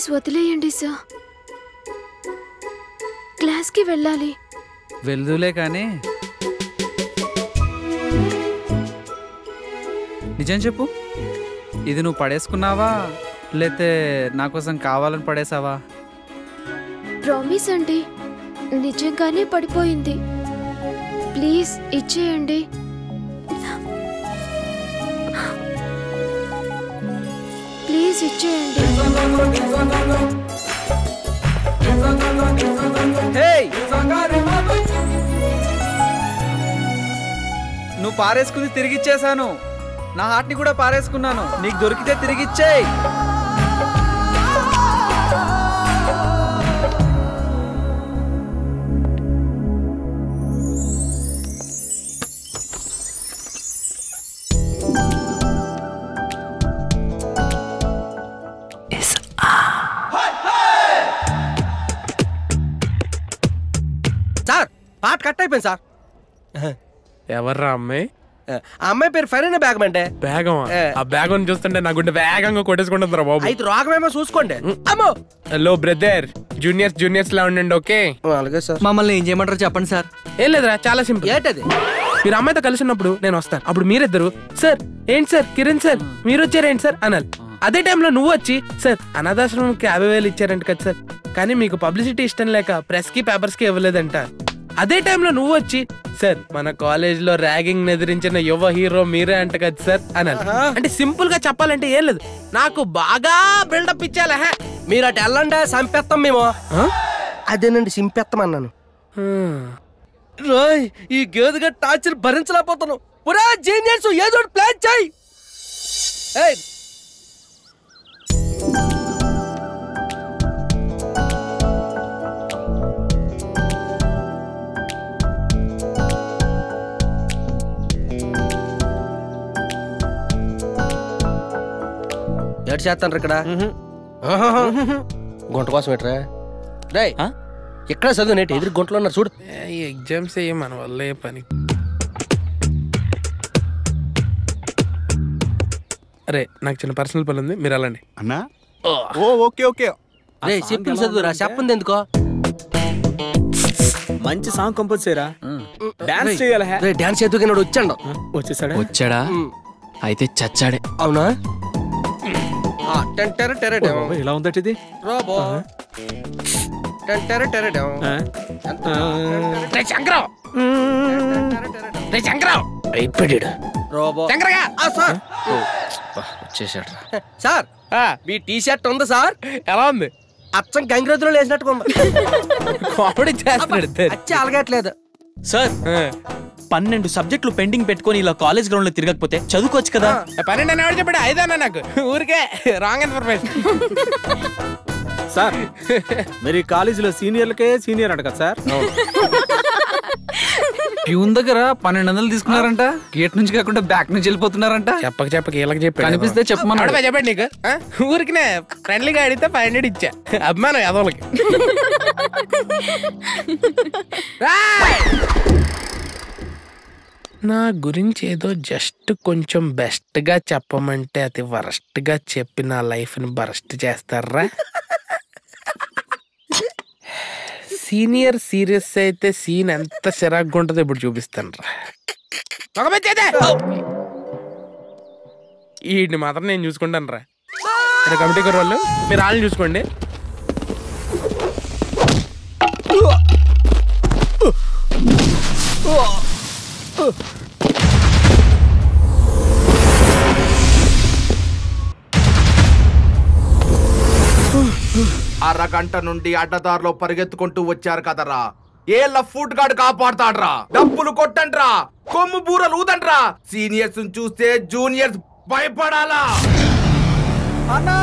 Please వదిలేయండి sir, క్లాస్కి వెళ్ళాలి. వెళ్దులే కానీ నిజం చెప్పు, ఇది నువ్వు పడేసుకున్నావా లేతే నా కోసం కావాలని పడేసావా? ప్రామిస్ అండి, నిజంగానే పడిపోయింది. ప్లీజ్ ఇచ్చేయండి. ప్లీజ్ ఇచ్చేయండి. నువ్వు పారేసుకుంది తిరిగిచ్చేసాను, నా హార్ట్ని కూడా పారేసుకున్నాను. నీకు దొరికితే తిరిగిచ్చేయి. సార్ పాట కట్ అయిపోయింది సార్. ఎవర్రా అమ్మాయి? ఆ అమ్మాయి పేరు ఫరీనా బేగం అంటే. బేగమా? ఆ బేగం చూస్తుంటే నా గుండె వేగంగా కొట్టేసుకుంటుందిరా బాబు. అయితే రోగమేమో చూసుకోండి. అమ్మో. హలో బ్రదర్, జూనియర్స్ లా ఉండండి. ఓకే అలాగే సార్. మమ్మల్ని ఏం చేయమంటారో చెప్పండి సార్. ఏం లేదురా, చాలా సింపుల్. ఏంటది? మీరు అమ్మాయితో కలిసి ఉన్నప్పుడు నేను వస్తాను, అప్పుడు మీరిద్దరు సార్ ఏంటి సార్ కిరణ్ సార్ మీరు వచ్చారేంటి సార్ అనాలి. అదే టైంలో నువ్వు వచ్చి సార్ అనాథాశ్రమంకి 50,000 ఇచ్చారంట కదా సార్, కానీ మీకు పబ్లిసిటీ ఇష్టం లేక ప్రెస్ కి పేపర్స్ కి ఇవ్వలేదంట. అదే టైంలో నువ్వు వచ్చి సార్ మన కాలేజ్ లో ర్యాగింగ్ ఎదిరించిన యువ హీరో మీరే అంట కదా సార్ అనాలి. అంటే సింపుల్ గా చెప్పాలంటే ఏం లేదు, నాకు బాగా బిల్డప్ ఇచ్చాలే. మీరు అటు వెళ్ళండి, సంపేస్తాం మేము. అదేనండి సింపేస్తాం అన్నాను. రాయ్ ఈ గేదెగా టార్చర్ భరించలేకపోతున్నాం. పురా జీనియర్స్ ఏదో ప్లాన్ చేయి. ఎటు చేస్తాను ఇక్కడ గుంట కోసం ఎట్రా రే ఎక్కడ చదువు నేటి ఎదురు గుంటలో ఉన్నారు చూడు. ఎగ్జామ్స్ ఏ మన వల్ల ఏ పని. అరే నాకు చిన్న పర్సనల్ పని ఉంది, మీరు వెళ్ళండి అన్నా. Okay okay. రే సింపుల్ చదువురా, చెప్పింది ఎందుకో. మంచి సాంగ్ కంపోజ్ చేయరా, డాన్స్ చేయాలి. రే డాన్స్ చేద్దుకున్నాడు వచ్చాడు. వచ్చాడా? అయితే చచ్చాడే. అవునా? ఇలా ఉందట ఇది. సార్ మీ టీ షర్ట్ ఉంది సార్? ఎలా ఉంది? అచ్చం గంగిరెద్దులో వేసినట్టుగా ఉంది. కామెడీ చేస్తున్నాడు. అచ్చే అలగట్లేదు సార్. 12 సబ్జెక్టులు పెండింగ్ పెట్టుకొని ఇలా కాలేజ్ గ్రౌండ్ లో తిరగకపోతే చదువుకోవచ్చు కదా. 12 అని ఎవరు చెప్పాడు? 5 అన్నా, నాకు ఊరికే రాంగ్ ఇన్ఫర్మేషన్. సార్ మీరు ఈ కాలేజీలో సీనియర్లకే సీనియర్ అంట కదా సార్. ప్యూన్ దగ్గర 1200 తీసుకున్నారంట, గేట్ నుంచి కాకుండా బ్యాక్ నుంచి వెళ్ళిపోతున్నారంట. చెప్పక వీళ్ళకి చెప్పాడు. కనిపిస్తే చెప్పమన్నాడు. చెప్పాడు నీకు? ఊరికినే ఫ్రెండ్లీగా అడిగితే 500 ఇచ్చా. అభిమానం యాదవులకి. నా గురించి ఏదో జస్ట్ కొంచెం బెస్ట్ గా చెప్పమంటే అది వరస్ట్ గా చెప్పి నా లైఫ్ ని బరస్ట్ చేస్తారా? సీనియర్ సీరియస్ అయితే సీన్ ఎంత చిరాగ్గా ఉంటుందో ఇప్పుడు చూపిస్తాను రా. వీడిని మాత్రం నేను చూసుకుంటాను రా. కమిటీ వాళ్ళు మీరు వాళ్ళని చూసుకోండి. అరగంట నుండి అడ్డదారిలో పరిగెత్తుకుంటూ వచ్చారు కదరా, ఏ లఫ్ట్ గాడు కాపాడతాడ్రా? డబ్బులు కొట్టండ్రా, కొమ్ము బూరలు ఊదండ్రా. సీనియర్స్ చూస్తే జూనియర్స్ భయపడాలా? అన్నా